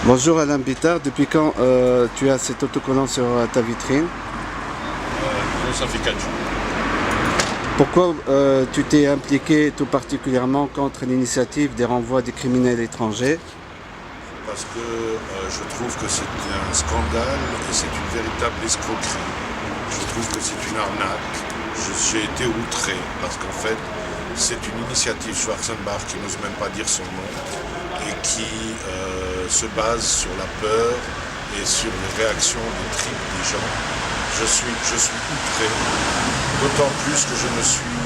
Bonjour Alain Bittard, depuis quand tu as cet autocollant sur ta vitrine? Ça fait 4 jours. Pourquoi tu t'es impliqué tout particulièrement contre l'initiative des renvois des criminels étrangers? Parce que je trouve que c'est un scandale et c'est une véritable escroquerie. Je trouve que c'est une arnaque. J'ai été outré parce qu'en fait, c'est une initiative Schwarzenbach qui n'ose même pas dire son nom et qui se base sur la peur et sur les réactions des tripes des gens. Je suis outré, d'autant plus que je me suis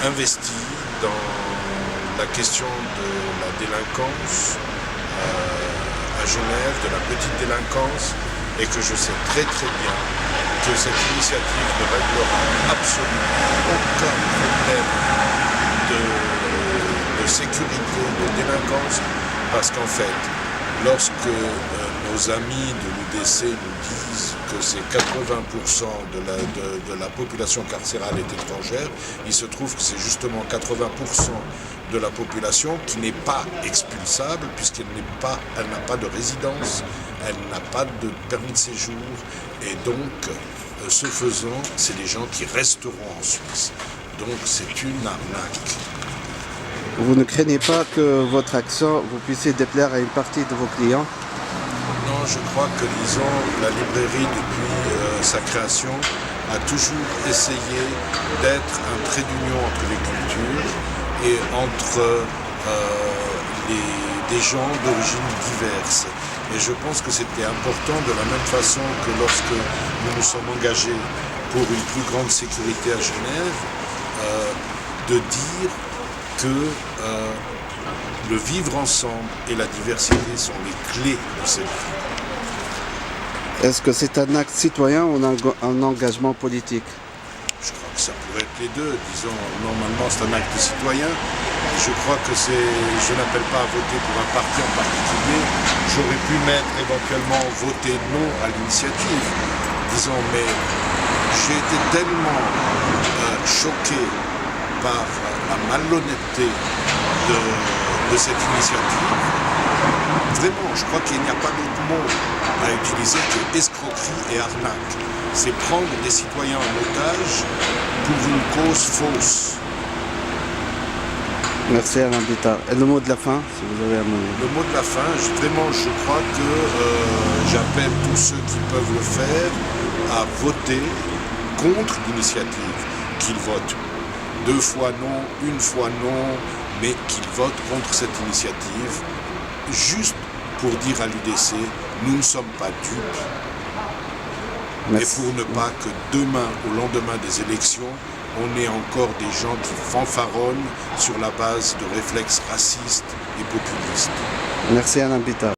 investi dans la question de la délinquance à Genève, de la petite délinquance, et que je sais très bien que cette initiative ne réglera absolument aucun problème de sécurité, de délinquance, parce qu'en fait, lorsque nos amis de l'UDC nous disent que c'est 80% de la population carcérale est étrangère, il se trouve que c'est justement 80% de la population qui n'est pas expulsable puisqu'elle n'a pas de résidence, elle n'a pas de permis de séjour et donc, ce faisant, c'est des gens qui resteront en Suisse. Donc c'est une arnaque. Vous ne craignez pas que votre action vous puissiez déplaire à une partie de vos clients? Non, je crois que, disons, la librairie, depuis sa création, a toujours essayé d'être un trait d'union entre les cultures et entre des gens d'origines diverses. Et je pense que c'était important, de la même façon que lorsque nous nous sommes engagés pour une plus grande sécurité à Genève, de dire que le vivre ensemble et la diversité sont les clés de cette vie. Est-ce que c'est un acte citoyen ou un engagement politique? Je crois que ça pourrait être les deux. Disons, normalement c'est un acte citoyen. Je crois que je n'appelle pas à voter pour un parti en particulier. J'aurais pu mettre éventuellement voter non à l'initiative. Disons, mais j'ai été tellement choqué par la malhonnêteté de cette initiative. Vraiment, je crois qu'il n'y a pas d'autre mot à utiliser que escroquerie et arnaque. C'est prendre des citoyens en otage pour une cause fausse. Merci Alain Bittard. Et le mot de la fin, si vous avez un mot. Le mot de la fin, je crois que j'appelle tous ceux qui peuvent le faire à voter contre l'initiative, qu'ils votent 2 fois non, 1 fois non, mais qu'ils votent contre cette initiative, juste pour dire à l'UDC, nous ne sommes pas dupes. Merci. Et pour ne pas que demain, au lendemain des élections, on ait encore des gens qui fanfaronnent sur la base de réflexes racistes et populistes. Merci Alain Bittard.